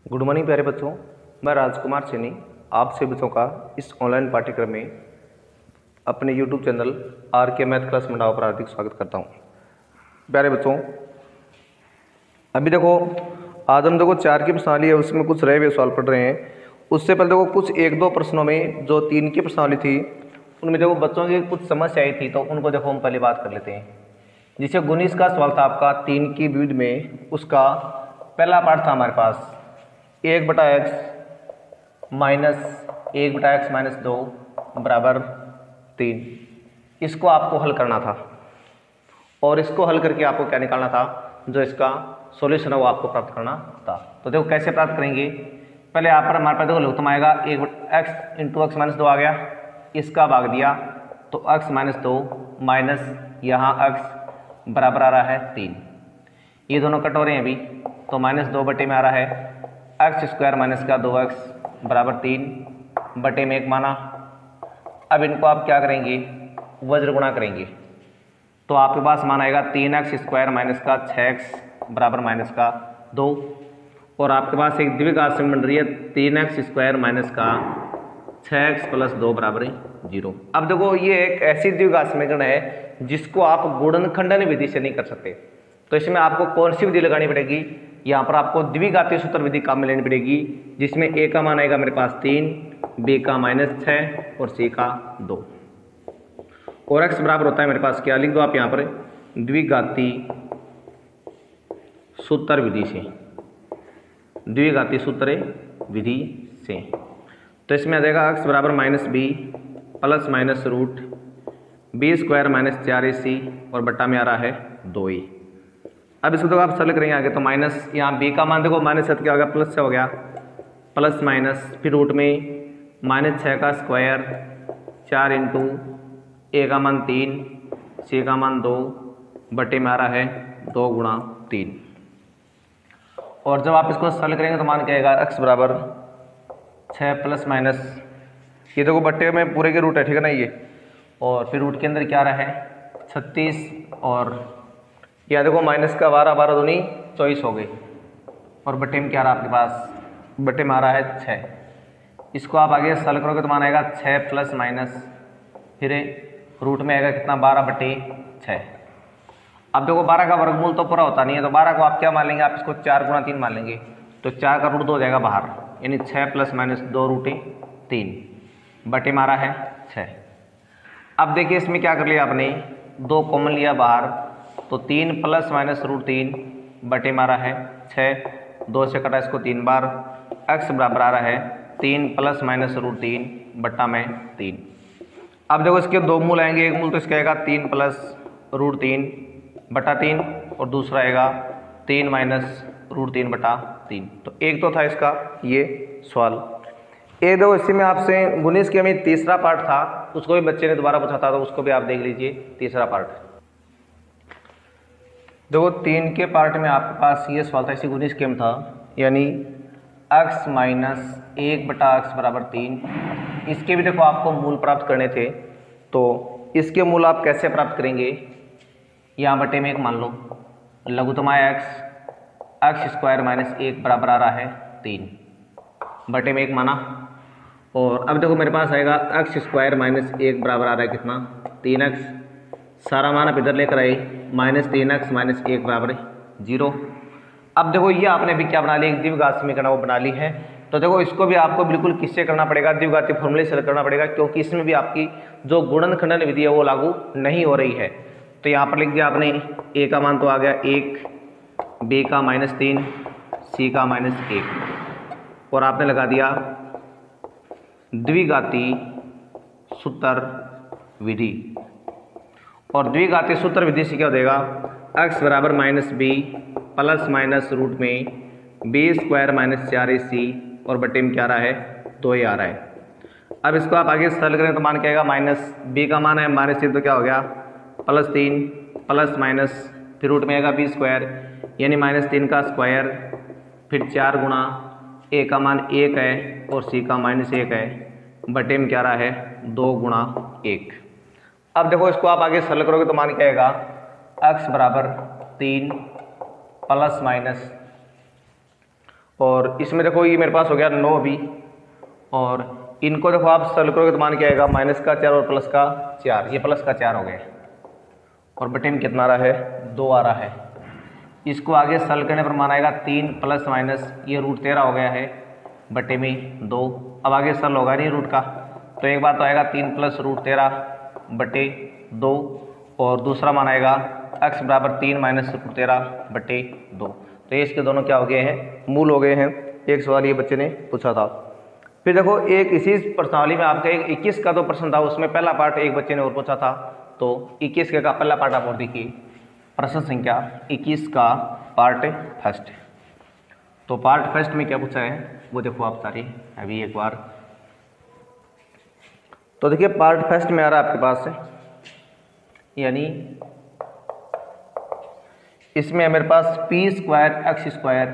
Good morning प्यारे बच्चों, मैं राजकुमार सैनी आप सभी बच्चों का इस ऑनलाइन पाठ्यक्रम में अपने यूट्यूब चैनल आर के मैथ क्लास मंडावा पर हार्दिक स्वागत करता हूं। प्यारे बच्चों, अभी देखो आज हम देखो 4 की प्रश्नावली है, उसमें कुछ रहे हुए सवाल पढ़ रहे हैं। उससे पहले देखो कुछ 1-2 प्रश्नों में जो 3 की प्रश्नावली थी उनमें देखो बच्चों की कुछ समस्या आई थी, तो उनको देखो हम पहले बात कर लेते हैं। जिसे 19 का सवाल था आपका 3 की विविध में, उसका पहला पार्ट था हमारे पास 1/x माइनस 1/x माइनस 2 बराबर 3। इसको आपको हल करना था और इसको हल करके आपको क्या निकालना था, जो इसका सॉल्यूशन है वो आपको प्राप्त करना था। तो देखो कैसे प्राप्त करेंगे। पहले यहाँ पर हमारे पास देखो लघुत्तम आएगा 1x इंटू x माइनस 2 आ गया, इसका भाग दिया तो x माइनस 2 माइनस यहाँ x बराबर आ रहा है 3। ये दोनों कट हो रहे हैं अभी, तो माइनस 2 बटे में आ रहा है एक्स स्क्वायर माइनस का 2x बराबर 3 बटे में 1 माना। अब इनको आप क्या करेंगे, वज्र गुणा करेंगे, तो आपके पास मान आएगा 3x स्क्वायर माइनस का 6x बराबर माइनस का 2, और आपके पास एक द्विघात समीकरण बन रही है 3x स्क्वायर माइनस का 6x प्लस 2 बराबर 0। अब देखो ये एक ऐसी द्विघात समीकरण है जिसको आप गुणनखंडन विधि से नहीं कर सकते, तो इसमें आपको कौन सी विधि लगानी पड़ेगी, यहाँ पर आपको द्विघातीय सूत्र विधि काम में लेनी पड़ेगी, जिसमें a का मान आएगा मेरे पास 3, b का -6 और c का 2, और x बराबर होता है मेरे पास क्या, लिख दो आप यहाँ पर द्विघाती सूत्र विधि से, द्विघाती सूत्र विधि से। तो इसमें आ जाएगा x बराबर -b plus minus root b square minus 4ac और बट्टा में आ रहा है 2a। अब इसको तो आप सरल करेंगे आगे, तो माइनस यहाँ b का मान देखो माइनस 7 क्या हो गया, प्लस 6 हो गया, प्लस माइनस फिर रूट में -6 का स्क्वायर 4 इंटू a का मान 3 c का मान 2 बटे में आ रहा है 2 गुणा 3। और जब आप इसको सरल करेंगे तो मान क्या आएगा, x बराबर 6 प्लस माइनस, ये देखो बट्टे में पूरे के रूट है, ठीक है ना ये, और फिर रूट के अंदर क्या रहा है 36, और यहाँ देखो माइनस का 12, 12 दूनी 24 हो गई, और बट्टे में क्या रहा आपके पास, बट्टे में आ रहा है 6। इसको आप आगे सरल करोगे तो मान आएगा 6 प्लस माइनस फिर रूट में आएगा कितना 12/6। अब देखो 12 का वर्गमूल तो पूरा होता नहीं है, तो 12 को आप क्या मान लेंगे, आप इसको 4 गुणा 3 मान लेंगे, तो 4 का रूट 2 हो जाएगा बाहर, यानी 6 प्लस माइनस 2 रूट 3 बटे में आ रहा है 6। अब देखिए इसमें क्या कर लिया आपने, 2 कॉमन लिया बाहर, तो 3 प्लस माइनस रूट 3 बटे में आ रहा है 6, 2 से कटा इसको 3 बार, x बराबर आ रहा है 3 प्लस माइनस रूट 3 बट्टा में 3। अब देखो इसके 2 मूल आएंगे, एक मूल तो इसका आएगा 3 प्लस रूट 3 बटा 3, और दूसरा आएगा 3 माइनस रूट 3 बटा 3। तो एक तो था इसका ये सवाल। एक देखो इसी में आपसे 19 के में तीसरा पार्ट था, उसको भी बच्चे ने दोबारा पूछा था, तो उसको भी आप देख लीजिए तीसरा पार्ट। देखो 3 के पार्ट में आपके पास ये सवाल था, इसी 19 के में था, यानी x माइनस 1/x बराबर 3। इसके भी देखो आपको मूल प्राप्त करने थे, तो इसके मूल आप कैसे प्राप्त करेंगे, यहाँ बटे में 1 मान लो, लघुत्तम आया x स्क्वायर माइनस 1 बराबर आ रहा है 3 बटे में 1 माना, और अब देखो मेरे पास आएगा x स्क्वायर माइनस 1 बराबर आ रहा है कितना 3x, सारा मान आप इधर लेकर आए, -3x माइनस 1 बराबर 0। अब देखो ये आपने भी क्या बना ली, एक द्विघात समीकरण वो बना ली है। तो देखो इसको भी आपको बिल्कुल किससे करना पड़ेगा, द्विघाती फॉर्मूले से करना पड़ेगा, क्योंकि इसमें भी आपकी जो गुणनखंडन विधि है वो लागू नहीं हो रही है। तो यहाँ पर लिख दिया आपने, a का मान तो आ गया 1, b का -3, c का -1, और आपने लगा दिया द्विघाती सूत्र विधि। और द्विघाती सूत्र विधि से क्या हो जाएगा, x बराबर -b प्लस माइनस रूट में b स्क्वायर माइनस 4ac और बटे में क्या आ रहा है 2a आ रहा है। अब इसको आप आगे सरल करें तो मान क्या आएगा, माइनस b का मान है -3, तो क्या हो गया +3 प्लस माइनस फिर रूट में आएगा b स्क्वायर, यानी -3 का स्क्वायर, फिर 4 गुणा a का मान 1 है और c का -1 है, बटे में क्या आ रहा है 2 गुणा 1। अब देखो इसको आप आगे सरल करोगे तो मान क्या आएगा, x बराबर 3 प्लस माइनस और इसमें देखो ये मेरे पास हो गया 9b, और इनको देखो आप सरल करोगे तो मान क्या आएगा, माइनस का 4 और प्लस का 4, ये प्लस का 4 हो गया, और बटे में कितना आ रहा है, 2 आ रहा है। इसको आगे सरल करने पर मान आएगा 3 प्लस माइनस ये रूट 13 हो गया है, बटे में 2। अब आगे सरल होगा नहीं रूट का, तो एक बार तो आएगा 3 प्लस रूट 13 बटे 2, और दूसरा मान आएगा x बराबर 3 माइनस रूट 13 बटे 2। तो ये इसके दोनों क्या हो गए हैं, मूल हो गए हैं। एक सवाल ये बच्चे ने पूछा था। फिर देखो एक इसी प्रश्नावली में आपका एक 21 का तो प्रश्न था, उसमें पहला पार्ट एक बच्चे ने और पूछा था, तो 21 का पहला पार्ट आप और देखिए, प्रश्न संख्या 21 का पार्ट फर्स्ट। तो पार्ट फर्स्ट में क्या पूछा है वो देखो आप सारे अभी एक बार। तो देखिए पार्ट फर्स्ट में आ रहा है आपके पास, यानी इसमें मेरे पास पी स्क्वायर एक्स स्क्वायर,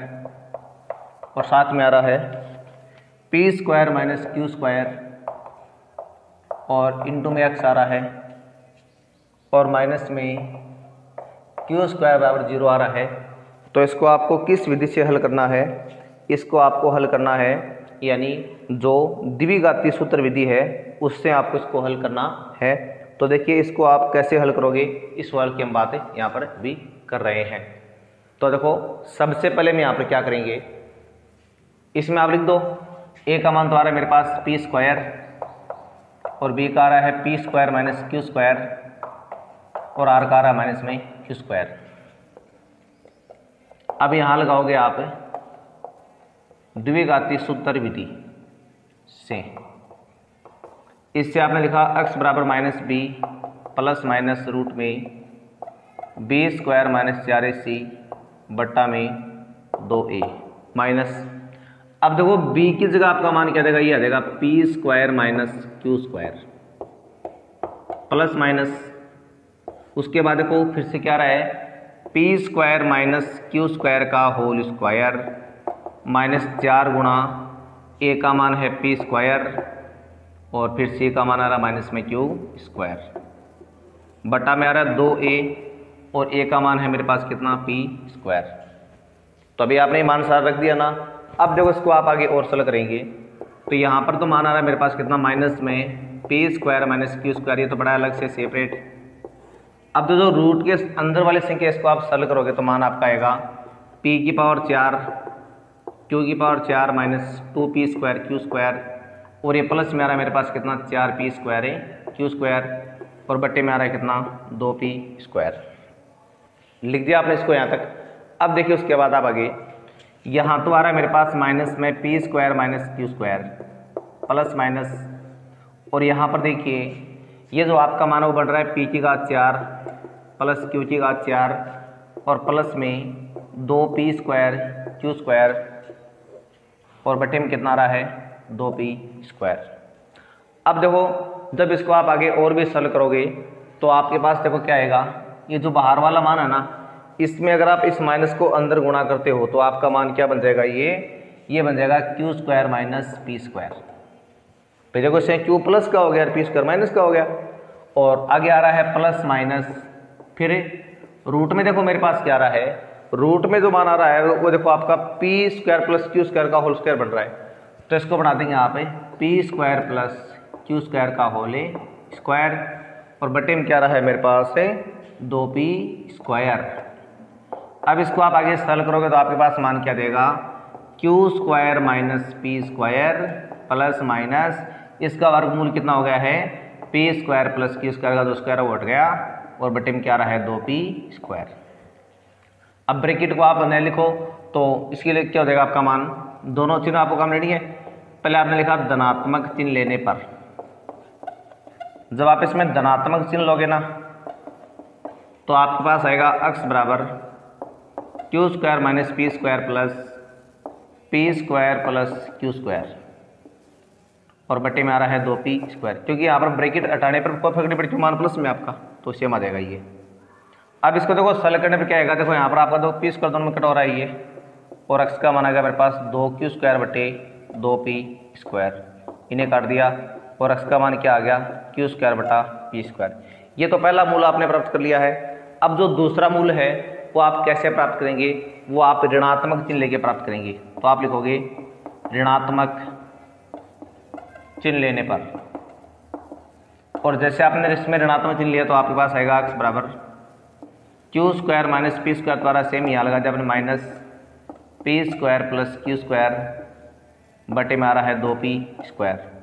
और साथ में आ रहा है P square minus Q square, और इंटू में एक्स आ रहा है, और माइनस में क्यू स्क्वायर बराबर 0 आ रहा है। तो इसको आपको किस विधि से हल करना है, इसको आपको हल करना है यानी जो द्विघाती सूत्र विधि है उससे आपको इसको हल करना है। तो देखिए इसको आप कैसे हल करोगे, इस सवाल की हम बात यहाँ पर भी कर रहे हैं। तो देखो सबसे पहले मैं यहाँ पर क्या करेंगे, इसमें आप लिख दो ए का मान तो आ रहा है मेरे पास पी स्क्वायर, और बी का आ रहा है P square minus Q square, और आर का आ रहा है माइनस में क्यू स्क्वायर। अब यहाँ लगाओगे आप द्विघाती सूत्र विधि से, इससे आपने लिखा x बराबर minus B plus minus root में बी स्क्वायर माइनस 4ac बट्टा में 2a माइनस, अब देखो b की जगह आपका मान क्या देगा, ये आ जाएगा P square minus Q square plus minus, उसके बाद देखो फिर से क्या रहा है, P square minus Q square का होल स्क्वायर माइनस 4 गुणा ए का मान है पी स्क्वायर, और फिर सी का मान आ रहा माइनस में क्यू स्क्वायर, बटा में आ रहा है 2a, और ए का मान है मेरे पास कितना पी स्क्वायर। तो अभी आपने मान सारा रख दिया ना। अब देखो इसको आप आगे और सरल करेंगे, तो यहाँ पर तो मान आ रहा है मेरे पास कितना, माइनस में P square minus Q square, ये तो बड़ा अलग से सेपरेट। अब तो जो रूट के अंदर वाले संख्या इसको आप सरल करोगे तो मान आपका आएगा p की पावर 4 q की power 4 minus 2p square Q square, और ये प्लस में आ रहा है मेरे पास कितना 4p स्क्वायर है क्यू स्क्वायर, और बट्टे में आ रहा है कितना 2p स्क्वायर। लिख दिया आपने इसको यहाँ तक। अब देखिए उसके बाद आप आगे, यहाँ तो आ रहा है मेरे पास माइनस में P square minus Q square plus minus, और यहाँ पर देखिए ये जो आपका मान वो बढ़ रहा है पी की घात 4 प्लस क्यू की घात 4, और प्लस में 2p स्क्वायर क्यू स्क्वायर, और बटे में कितना आ रहा है 2p स्क्वायर। अब देखो जब इसको आप आगे और भी सरल करोगे तो आपके पास देखो क्या आएगा, ये जो बाहर वाला मान है ना, इसमें अगर आप इस माइनस को अंदर गुणा करते हो तो आपका मान क्या बन जाएगा, ये बन जाएगा Q square minus P square. तो देखो इससे क्यू प्लस का हो गया और पी स्क्वायर माइनस का हो गया, और आगे आ रहा है प्लस माइनस, फिर रूट में देखो मेरे पास क्या आ रहा है, रूट में जो मान आ रहा है वो देखो आपका P square plus Q square का होल स्क्वायर बन रहा है। तो इसको बना देंगे यहाँ पे P square plus Q square का होल स्क्वायर, और बटे में क्या रहा है मेरे पास है 2p स्क्वायर। अब इसको आप आगे सरल करोगे तो आपके पास मान क्या देगा, Q square minus P square plus minus, इसका वर्गमूल कितना हो गया है P square plus Q square का जो स्क्वायर वो हट गया, और बटे में क्या रहा है 2p स्क्वायर। अब ब्रैकेट को आप न लिखो तो इसके लिए क्या हो जाएगा आपका मान, दोनों चिन्ह आपको काम रेडी है। पहले आपने लिखा धनात्मक चिन्ह लेने पर, जब आप इसमें धनात्मक चिन्ह लोगे ना तो आपके पास आएगा x बराबर Q square minus P square plus P square plus Q square, और बटे में आ रहा है 2p स्क्वायर, क्योंकि यहाँ पर ब्रैकेट हटाने पर कोई फर्क नहीं पड़ती, मान प्लस में आपका तो सेम आ जाएगा ये। अब इसको देखो सरल करने पर क्या आएगा, देखो यहाँ पर आपका 2p स्क्वायर दोनों में कट हो रहा है ये, और x का मान आ गया मेरे पास 2q स्क्वायर बटे 2p स्क्वायर, इन्हें काट दिया, और x का मान क्या आ गया q स्क्वायर बटा p स्क्वायर। ये तो पहला मूल आपने प्राप्त कर लिया है। अब जो दूसरा मूल है वो आप कैसे प्राप्त करेंगे, वो आप ऋणात्मक चिन्ह लेके प्राप्त करेंगे। तो आप लिखोगे ऋणात्मक चिन्ह लेने पर, और जैसे आपने इसमें ऋणात्मक चिन्ह लिया तो आपके पास आएगा x बराबर Q square minus P square, द्वारा सेम यहाँ लगा दिया आपने minus P square plus Q square बटे में आ रहा है 2p स्क्वायर।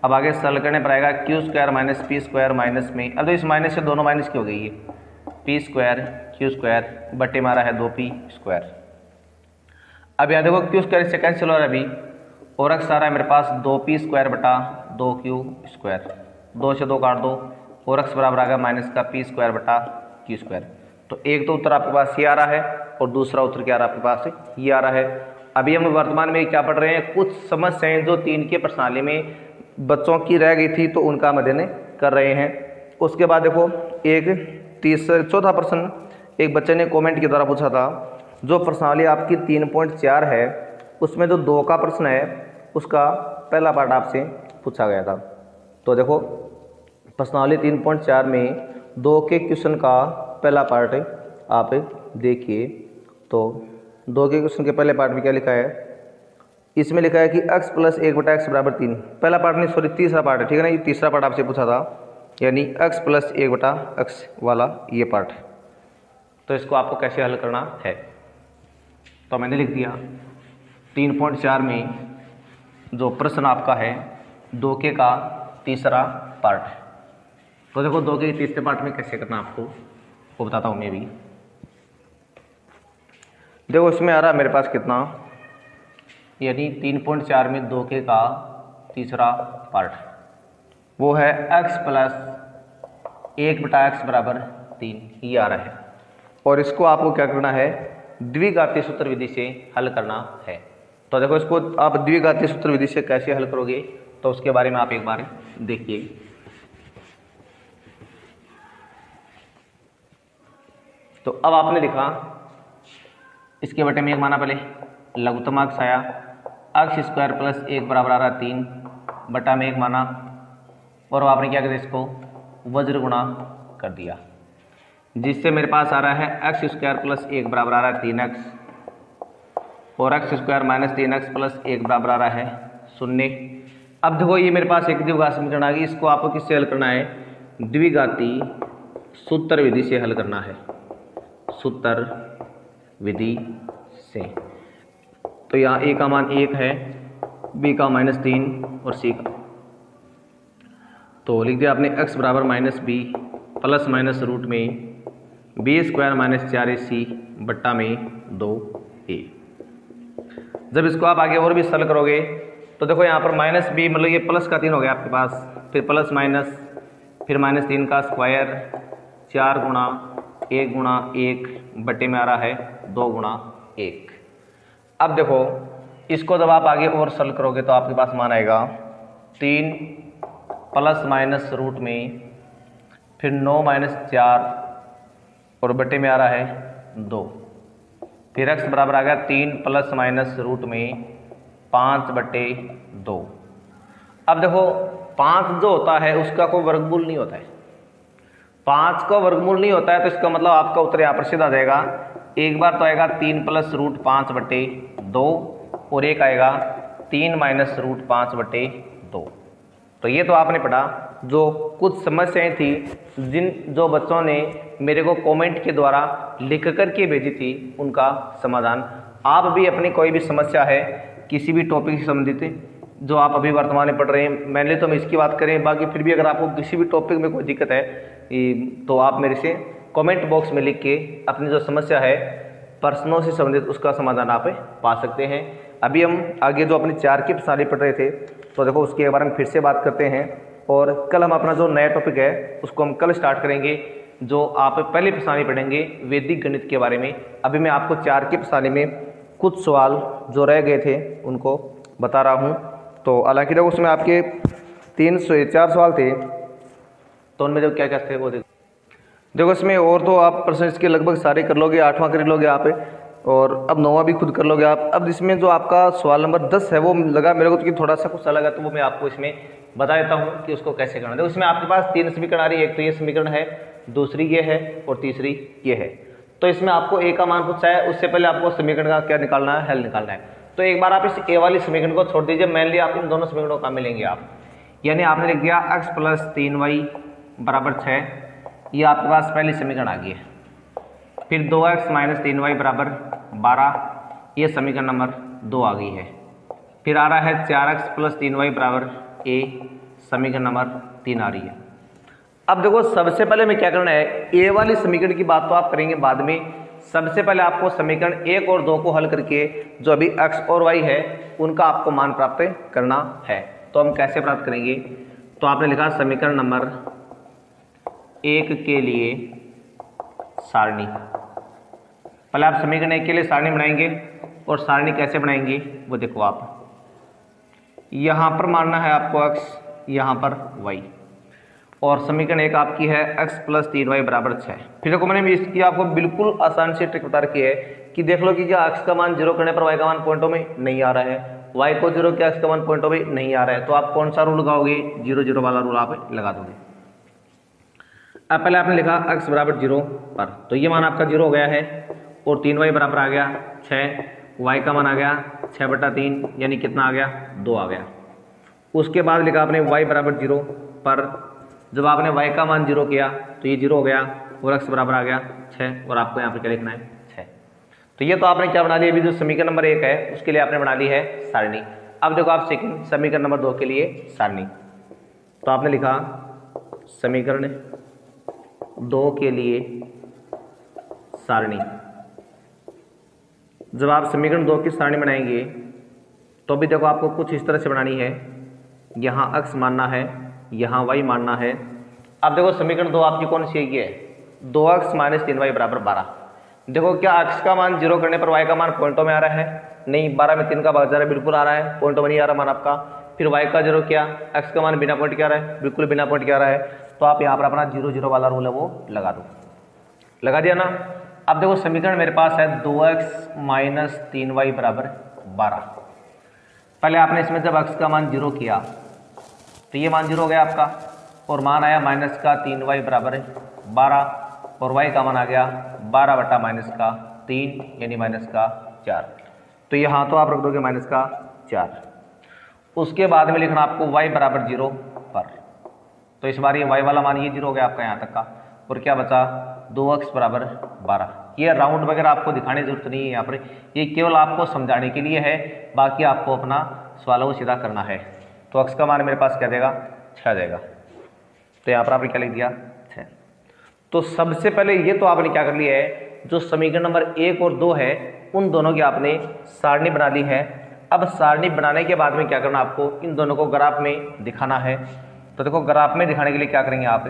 अब आगे सरल करने पर आएगा Q square minus P square minus में, अब तो इस माइनस से दोनों माइनस की हो गई है, पी स्क्वायर क्यू स्क्वायर बटे में आ रहा है 2p स्क्वायर। अब यहाँ देखो क्यू स्क्वायर इससे कैंसिल हो रहा है अभी, और x आ रहा है मेरे पास 2p स्क्वायर बटा 2q स्क्वायर, 2 से 2 काट दो, और x बराबर आ गया माइनस का p स्क्वायर बटा q स्क्वायर। तो एक तो उत्तर आपके पास ये आ रहा है और दूसरा उत्तर क्या आ रहा है आपके पास ये आ रहा है। अभी हम वर्तमान में क्या पढ़ रहे हैं, कुछ समस्याएं जो 3 के प्रश्नावली में बच्चों की रह गई थी तो उनका हम अध्ययन कर रहे हैं। उसके बाद देखो एक चौथा प्रश्न एक बच्चे ने कमेंट के द्वारा पूछा था, जो प्रश्नावली आपकी 3.4 है उसमें जो 2 का प्रश्न है उसका पहला पार्ट आपसे पूछा गया था। तो देखो प्रश्नावली 3.4 में 2 के क्वेश्चन का पहला पार्ट आप देखिए। तो 2 के क्वेश्चन के पहले पार्ट में क्या लिखा है, इसमें लिखा है कि x प्लस 1 बटा x बराबर 3, पहला पार्ट नहीं सॉरी तीसरा पार्ट है, ठीक है ना, ये तीसरा पार्ट आपसे पूछा था, यानी x प्लस 1 बटा x वाला ये पार्ट। तो इसको आपको कैसे हल करना है, तो मैंने लिख दिया 3.4 में जो प्रश्न आपका है 2 के का तीसरा पार्ट। तो देखो 2 के तीसरे पार्ट में कैसे करना आपको वो बताता हूँ मैं भी। देखो इसमें आ रहा है मेरे पास कितना, यानी 3.4 में 2 के का तीसरा पार्ट वो है x प्लस 1 बटा x बराबर 3, ये आ रहा है। और इसको आपको क्या करना है, द्विघातीय सूत्र विधि से हल करना है। तो देखो इसको आप द्विघातीय सूत्र विधि से कैसे हल करोगे, तो उसके बारे में आप एक बार देखिए। तो अब आपने लिखा इसके बटे में एक माना, पहले लघुत्तम अक्ष आया x स्क्वायर प्लस 1 बराबर आ रहा 3 बटा में एक माना, और आपने क्या किया इसको वज्र गुणा कर दिया, जिससे मेरे पास आ रहा है x स्क्वायर प्लस 1 बराबर आ रहा है 3x, और x square minus 3x plus 1 बराबर आ रहा है 0। अब देखो ये मेरे पास एक द्विघात समीकरण आ गई, इसको आपको किससे हल करना है, द्विघाती सूत्र विधि से हल करना है, सूत्र विधि से। तो यहाँ a का मान 1 है, b का -3 और c का, तो लिख दिया आपने x बराबर minus B plus minus root में बी स्क्वायर माइनस 4ac बट्टा में 2a। जब इसको आप आगे और भी सरल करोगे तो देखो यहाँ पर माइनस बी मतलब ये प्लस का 3 हो गया आपके पास, फिर प्लस माइनस फिर -3 का स्क्वायर 4 गुणा 1 गुणा 1 बटे में आ रहा है 2 गुणा 1। अब देखो इसको जब आप आगे और सरल करोगे तो आपके पास मान आएगा 3 प्लस माइनस रूट में फिर 9 माइनस 4 और बटे में आ रहा है 2, फिर x बराबर आ गया 3 प्लस माइनस रूट में 5 बटे 2। अब देखो 5 जो होता है उसका कोई वर्गमूल नहीं होता है, 5 का वर्गमूल नहीं होता है, तो इसका मतलब आपका उत्तर यहाँ पर सीधा आ जाएगा। एक बार तो आएगा 3 प्लस रूट 5 बटे 2 और एक आएगा 3 माइनस रूट 5 बटे 2। तो ये तो आपने पढ़ा जो कुछ समस्याएं थी जो बच्चों ने मेरे को कमेंट के द्वारा लिख कर के भेजी थी, उनका समाधान। आप भी अपनी कोई भी समस्या है किसी भी टॉपिक से संबंधित जो आप अभी वर्तमान में पढ़ रहे हैं, मैंने तो हम इसकी बात करें, बाकी फिर भी अगर आपको किसी भी टॉपिक में कोई दिक्कत है तो आप मेरे से कमेंट बॉक्स में लिख के अपनी जो समस्या है प्रश्नों से संबंधित उसका समाधान आप पा सकते हैं। अभी हम आगे जो अपनी 4 की प्रश्नावली पढ़ रहे थे तो देखो उसके बारे में फिर से बात करते हैं, और कल हम अपना जो नया टॉपिक है उसको हम कल स्टार्ट करेंगे, जो आप पहले प्रश्नावली पढ़ेंगे वैदिक गणित के बारे में। अभी मैं आपको 4 की प्रश्नावली में कुछ सवाल जो रह गए थे उनको बता रहा हूँ। तो हालांकि देखो उसमें आपके 4 सवाल थे, तो उनमें जो क्या क्या थे वो देखो इसमें, और तो आप प्रश्न इसके लगभग सारे कर लोगे, 8वां कर लोगे आप, और अब 9वां भी खुद कर लोगे आप। अब इसमें जो आपका सवाल नंबर 10 है वो लगा मेरे को तो कि थोड़ा सा कुछ अलग है, तो वो मैं आपको इसमें बता देता हूँ कि उसको कैसे करना है। देखो इसमें आपके पास 3 समीकरण आ रही है, एक तो ये समीकरण है, दूसरी ये है और तीसरी ये है। तो इसमें आपको ए का मान पूछा है, उससे पहले आपको समीकरण का क्या निकालना है, हल निकालना है। तो एक बार आप इस ए वाली समीकरण को छोड़ दीजिए, मेनली आप इन दोनों समीकरणों का मिलेंगे आप, यानी आपने लिख दिया x + 3y = 6, ये आपके पास पहली समीकरण आ गई है। फिर 2x - 3y = 12, ये समीकरण नंबर 2 आ गई है। फिर आ रहा है 4x + 3y = a, समीकरण नंबर 3 आ रही है। अब देखो सबसे पहले में क्या करना है, ए वाली समीकरण की बात तो आप करेंगे बाद में, सबसे पहले आपको समीकरण 1 और 2 को हल करके जो अभी x और y है उनका आपको मान प्राप्त करना है। तो हम कैसे प्राप्त करेंगे, तो आपने लिखा समीकरण नंबर 1 के लिए सारणी। पहले आप समीकरण 1 के लिए सारणी बनाएंगे, और सारणी कैसे बनाएंगे वो देखो आप, यहाँ पर मानना है आपको x, यहाँ पर y, और समीकरण 1 आपकी है x + 3y = 6। फिर देखो मैंने इसकी आपको बिल्कुल आसान सी ट्रिक बता रखी है कि देख लो कि क्या x का मान 0 करने पर y का मान पॉइंटों में नहीं आ रहा है, y को 0 किया x का मान पॉइंटों में नहीं आ रहा है, तो आप कौन सा रूल लगाओगे, 0 0 वाला रूल आप लगा दोगे। अब पहले आपने लिखा x = 0 पर, तो ये मान आपका 0 हो गया है, और 3y = आ गया 6, y का मान आ गया 6/3, यानी कितना आ गया, 2 आ गया। उसके बाद लिखा आपने y = 0 पर, जब आपने y का मान 0 किया तो ये 0 हो गया, और x बराबर आ गया 6, और आपको यहाँ पे क्या लिखना है, 6। तो ये तो आपने क्या बना लिया, अभी जो समीकरण नंबर 1 है उसके लिए आपने बना ली है सारणी। अब देखो आप सेकंड समीकरण नंबर 2 के लिए सारणी, तो आपने लिखा समीकरण 2 के लिए सारणी। जब आप समीकरण 2 की सारणी बनाएंगे तो भी देखो आपको कुछ इस तरह से बनानी है, यहाँ x मानना है, यहाँ y मानना है। अब देखो समीकरण 2 आपकी कौन सी है, 2x - 3y = 12। देखो क्या x का मान 0 करने पर y का मान पॉइंटों में आ रहा है, नहीं, 12 में 3 का भाग जा रहा है, बिल्कुल आ रहा है, पॉइंटों में नहीं आ रहा मान आपका। फिर y का 0 किया, x का मान बिना पॉइंट क्या आ रहा है, बिल्कुल बिना पॉइंट क्या आ रहा है, तो आप यहाँ पर अपना 0 0 वाला रूल है वो लगा दो, लगा दिया ना। अब देखो समीकरण मेरे पास है 2x - 3y = 12। पहले आपने इसमें जब x का मान 0 किया तो ये मान 0 हो गया आपका, और मान आया -3y = 12, और y का मान आ गया 12/-3, यानी -4। तो यहाँ तो आप रख दोगे -4। उसके बाद में लिखना आपको y = 0 पर, तो इस बार ये y वाला मान ये 0 हो गया आपका यहाँ तक का, और क्या बचा, 2x = 12। ये राउंड वगैरह आपको दिखाने की जरूरत नहीं है, यहाँ पर ये केवल आपको समझाने के लिए है, बाकी आपको अपना सवालों को सीधा करना है। तो x का मान मेरे पास क्या देगा, 6 आ जाएगा, तो यहाँ पर आपने क्या लिख दिया, 6। तो सबसे पहले ये तो आपने क्या कर लिया है, जो समीकरण नंबर 1 और 2 है उन दोनों की आपने सारणी बना ली है। अब सारणी बनाने के बाद में क्या करना, आपको इन दोनों को ग्राफ में दिखाना है। तो देखो ग्राफ में दिखाने के लिए क्या करेंगे आप,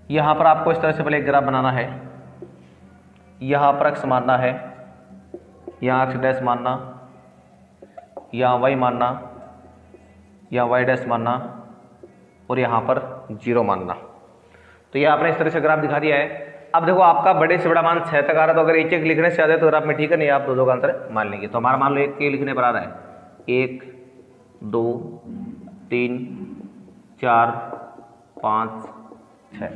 यहाँ पर आपको इस तरह से पहले एक ग्राफ बनाना है, यहाँ पर x मानना है, यहाँ x' मानना, यहाँ y मानना, यहाँ y' मानना, और यहाँ पर 0 मानना। तो ये आपने इस तरह से ग्राफ दिखा दिया है। अब देखो आपका बड़े से बड़ा मान 6 तक आ रहा है, तो अगर एक एक लिखने से ज़्यादा तो ग्राफ में ठीक है, नहीं आप 2 2 का अंतर मान लेंगे। तो हमारा मान लो 1 के लिखने पर आ रहा है 1 2 3 4 5 6।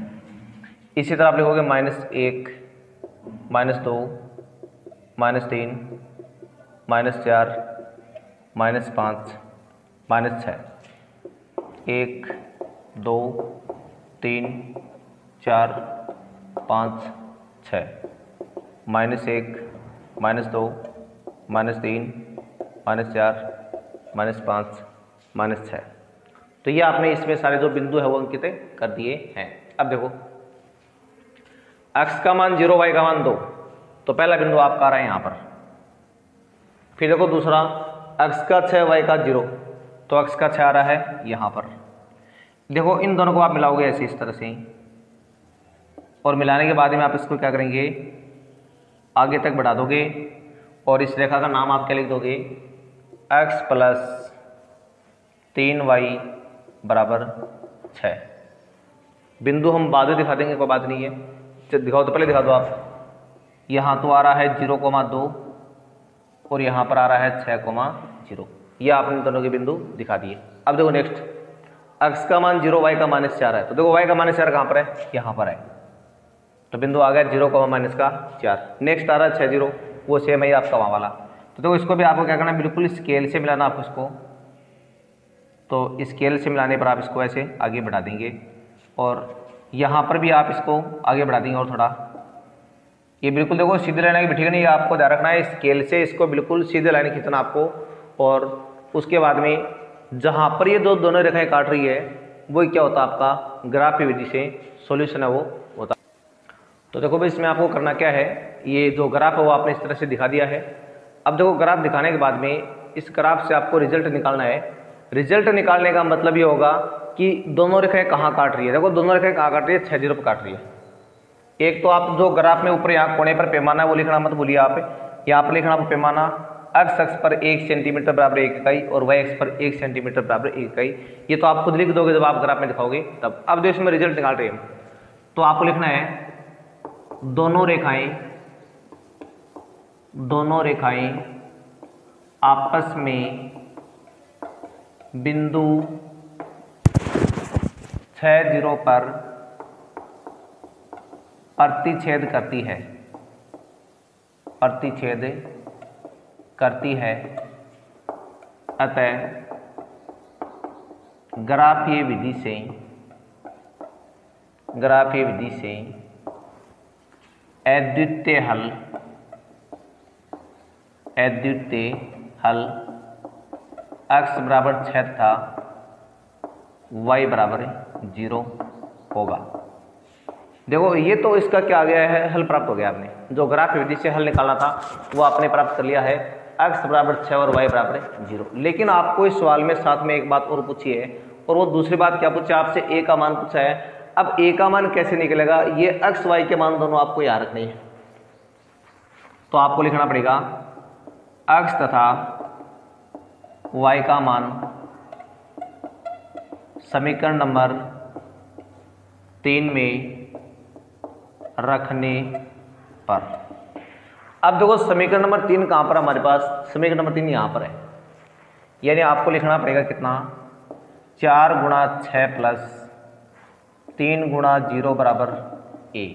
इसी तरह आप लिखोगे -1 -2 -3 -4 -5 -6। 1 2 3 4 5 6 -1 -2 -3 -4 -5 -6। तो ये आपने इसमें सारे जो बिंदु है वो अंकित कर दिए हैं। अब देखो x का मान 0, y का मान 2, तो पहला बिंदु आपका आ रहा है यहाँ पर। फिर देखो दूसरा x का 6, y का 0, तो x का 6 आ रहा है यहाँ पर। देखो इन दोनों को आप मिलाओगे ऐसे इस तरह से, और मिलाने के बाद में आप इसको क्या करेंगे, आगे तक बढ़ा दोगे, और इस रेखा का नाम आप क्या लिख दोगे, x + 3y = 6। बिंदु हम बाद में दिखा देंगे, कोई बात नहीं है, दिखाओ तो पहले दिखा दो आप। यहाँ तो आ रहा है 0,2, और यहाँ पर आ रहा है 6,0। ये आपने दोनों के बिंदु दिखा दिए। अब देखो नेक्स्ट, x का मान 0, y का -4 है, तो देखो y का -4 कहाँ पर है, यहाँ पर है। तो बिंदु आ गया 0, -4। नेक्स्ट आ रहा है 6, 0, वो सेम है आपका वहाँ वाला। तो देखो इसको भी आपको क्या करना है, बिल्कुल स्केल से मिलाना आप इसको। तो स्केल से मिलाने पर आप इसको ऐसे आगे बढ़ा देंगे और यहाँ पर भी आप इसको आगे बढ़ा देंगे और थोड़ा। ये बिल्कुल देखो सीधे लाइन आगे बैठेगा नहीं, ये आपको ध्यान रखना है, स्केल से इसको बिल्कुल सीधे लाइन खींचना आपको। और उसके बाद में जहाँ पर ये दोनों रेखाएं काट रही है वो क्या होता है आपका ग्राफ की विधि से सॉल्यूशन है वो होता। तो देखो भाई इसमें आपको करना क्या है, ये जो ग्राफ है वो आपने इस तरह से दिखा दिया है। अब देखो ग्राफ दिखाने के बाद में इस ग्राफ से आपको रिजल्ट निकालना है। रिजल्ट निकालने का मतलब ये होगा कि दोनों रेखाएं कहाँ काट रही है। देखो दोनों रेखाएं कहाँ काट रही है, 6, 0 पर काट रही है। एक तो आप जो ग्राफ में ऊपर यहाँ कोने पर पैमाना है वो लिखना मत भूलिए आप, यहाँ पर लिखना आप पैमाना x अक्ष पर 1 सेंटीमीटर बराबर 1 इकाई और y अक्ष पर 1 सेंटीमीटर बराबर 1 इकाई। ये तो आप खुद लिख दोगे जब आप ग्राफ में दिखाओगे तब। अब जो इसमें रिजल्ट निकाल रहे हैं तो आपको लिखना है दोनों रेखाएं आपस में बिंदु 6, 0 पर प्रतिच्छेद करती है, अतः ग्राफीय विधि से अद्वितीय हल x बराबर 6 तथा y बराबर 0 होगा। देखो ये तो इसका क्या आ गया है, हल प्राप्त हो गया। आपने जो ग्राफ विधि से हल निकालना था वो आपने प्राप्त कर लिया है, x बराबर 6 और y बराबर 0। लेकिन आपको इस सवाल में साथ में एक बात और पूछी है, और वो दूसरी बात क्या पूछा आपसे, a का मान पूछा है। अब a का मान कैसे निकलेगा, ये x y के मान दोनों आपको याद रखने हैं। तो आपको लिखना पड़ेगा x तथा y का मान समीकरण नंबर 3 में रखने पर। अब देखो समीकरण नंबर 3 कहाँ पर हमारे पास, समीकरण नंबर 3 यहाँ पर है। यानी आपको लिखना पड़ेगा कितना, 4 गुणा 6 प्लस 3 गुणा 0 बराबर a,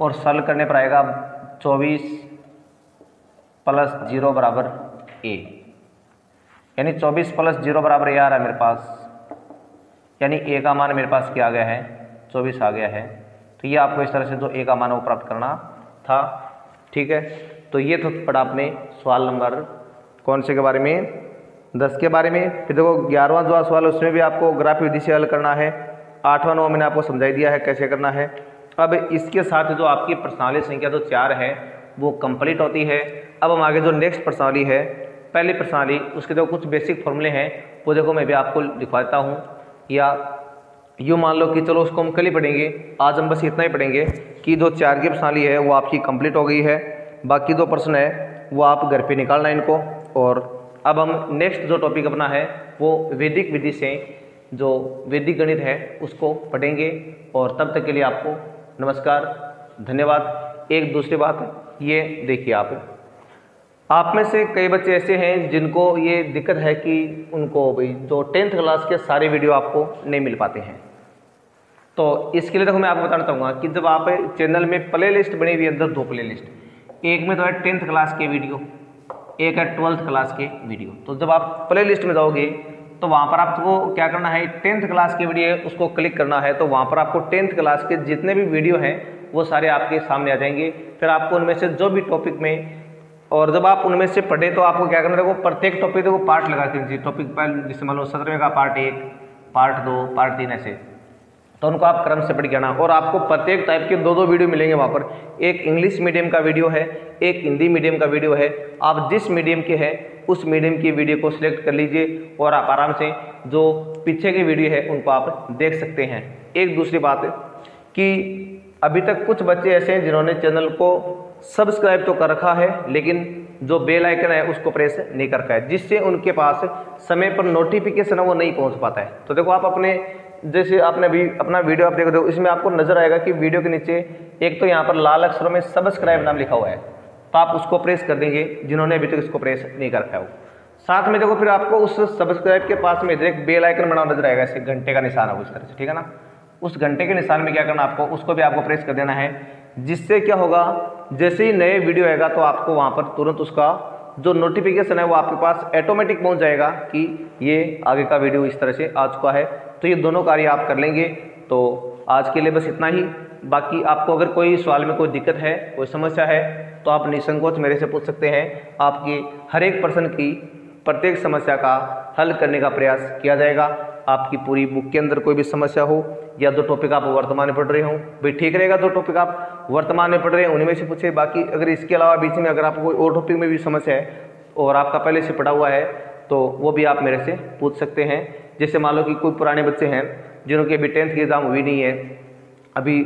और सरल करने पर आएगा 24 प्लस 0 बराबर a, यानी 24 प्लस 0 बराबर a आ रहा है मेरे पास। यानी a का मान मेरे पास क्या आ गया है, 24 आ गया है। तो ये आपको इस तरह से जो a का मान है वो प्राप्त करना था। ठीक है, तो ये तो पढ़ा आपने सवाल नंबर कौन से के बारे में, 10 के बारे में। फिर देखो 11वां जो सवाल उसमें भी आपको ग्राफ विधि से हल करना है। 8वां 9वां मैंने आपको समझाई दिया है कैसे करना है। अब इसके साथ जो आपकी प्रश्नावली संख्या जो 4 है वो कंप्लीट होती है। अब हम आगे जो नेक्स्ट प्रश्नावली है, पहली प्रश्नावली, उसके जो कुछ बेसिक फॉर्मूले हैं वो देखो मैं भी आपको लिखवाता हूँ। या यूँ मान लो कि चलो उसको हम कल ही पढ़ेंगे, आज हम बस इतना ही पढ़ेंगे कि जो 4 की प्रश्नावली है वो आपकी कंप्लीट हो गई है। बाकी जो प्रश्न है वो आप घर पे निकालना इनको। और अब हम नेक्स्ट जो टॉपिक अपना है वो वैदिक विधि से जो वैदिक गणित है उसको पढ़ेंगे। और तब तक के लिए आपको नमस्कार, धन्यवाद। एक दूसरी बात ये देखिए, आप में से कई बच्चे ऐसे हैं जिनको ये दिक्कत है कि उनको भाई जो 10th क्लास के सारे वीडियो आपको नहीं मिल पाते हैं। तो इसके लिए देखो मैं आपको बताना चाहूँगा कि जब आप चैनल में प्ले लिस्ट बनी हुई है, अंदर 2 प्ले लिस्ट, एक में तो है 10th क्लास के वीडियो, एक है 12th क्लास के वीडियो। तो जब आप प्ले लिस्ट में जाओगे तो वहाँ पर आपको क्या करना है, 10th क्लास के वीडियो उसको क्लिक करना है। तो वहाँ पर आपको 10th क्लास के जितने भी वीडियो हैं वो सारे आपके सामने आ जाएंगे। फिर आपको उनमें से जो भी टॉपिक में, और जब आप उनमें से पढ़ें तो आपको क्या करना है, देखो प्रत्येक टॉपिक देखो पार्ट लगा दीजिए। टॉपिक पर जैसे मान लो 17वें का पार्ट 1, पार्ट 2, पार्ट 3 ऐसे, तो उनको आप क्रम से पढ़ के आना। और आपको प्रत्येक टाइप के 2-2 वीडियो मिलेंगे वहाँ पर। एक इंग्लिश मीडियम का वीडियो है, एक हिंदी मीडियम का वीडियो है। आप जिस मीडियम के हैं उस मीडियम की वीडियो को सिलेक्ट कर लीजिए और आप आराम से जो पीछे की वीडियो है उनको आप देख सकते हैं। एक दूसरी बात कि अभी तक कुछ बच्चे ऐसे हैं जिन्होंने चैनल को सब्सक्राइब तो कर रखा है लेकिन जो बेल आइकन है उसको प्रेस नहीं कर रखा है, जिससे उनके पास समय पर नोटिफिकेशन है वो नहीं पहुंच पाता है। तो देखो आप अपने, जैसे आपने अभी अपना वीडियो आप देखो, इसमें आपको नजर आएगा कि वीडियो के नीचे एक तो यहाँ पर लाल अक्षरों में सब्सक्राइब नाम लिखा हुआ है, तो आप उसको प्रेस कर देंगे जिन्होंने अभी तक इसको प्रेस नहीं कर रखा है। साथ में देखो फिर आपको उस सब्सक्राइब के पास में एक बेल आइकन बना नजर आएगा, ऐसे घंटे का निशान है उस तरह से, ठीक है ना। उस घंटे के निशान में क्या करना आपको, उसको भी आपको प्रेस कर देना है। जिससे क्या होगा, जैसे ही नए वीडियो आएगा तो आपको वहाँ पर तुरंत उसका जो नोटिफिकेशन है वो आपके पास ऑटोमेटिक पहुँच जाएगा कि ये आगे का वीडियो इस तरह से आ चुका है। तो ये दोनों कार्य आप कर लेंगे। तो आज के लिए बस इतना ही। बाकी आपको अगर कोई सवाल में कोई दिक्कत है, कोई समस्या है, तो आप निसंकोच मेरे से पूछ सकते हैं। आपकी हर एक प्रश्न की प्रत्येक समस्या का हल करने का प्रयास किया जाएगा। आपकी पूरी बुक के अंदर कोई भी समस्या हो या जो टॉपिक आप वर्तमान में पढ़ रहे हो, भाई ठीक रहेगा जो टॉपिक आप वर्तमान में पढ़ रहे हैं उन्हीं में से पूछे। बाकी अगर इसके अलावा बीच में अगर आपको कोई और टॉपिक में भी समस्या है और आपका पहले से पढ़ा हुआ है तो वो भी आप मेरे से पूछ सकते हैं। जैसे मान लो कि कोई पुराने बच्चे हैं जिनकी अभी 10th की एग्ज़ाम हुई नहीं है, अभी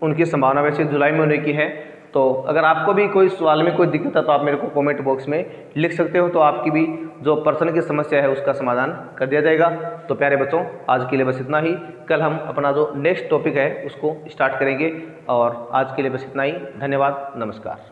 उनकी संभावना वैसे जुलाई में होने की है। तो अगर आपको भी कोई सवाल में कोई दिक्कत है तो आप मेरे को कमेंट बॉक्स में लिख सकते हो, तो आपकी भी जो पर्सन की समस्या है उसका समाधान कर दिया जाएगा। तो प्यारे बच्चों, आज के लिए बस इतना ही। कल हम अपना जो नेक्स्ट टॉपिक है उसको स्टार्ट करेंगे। और आज के लिए बस इतना ही। धन्यवाद, नमस्कार।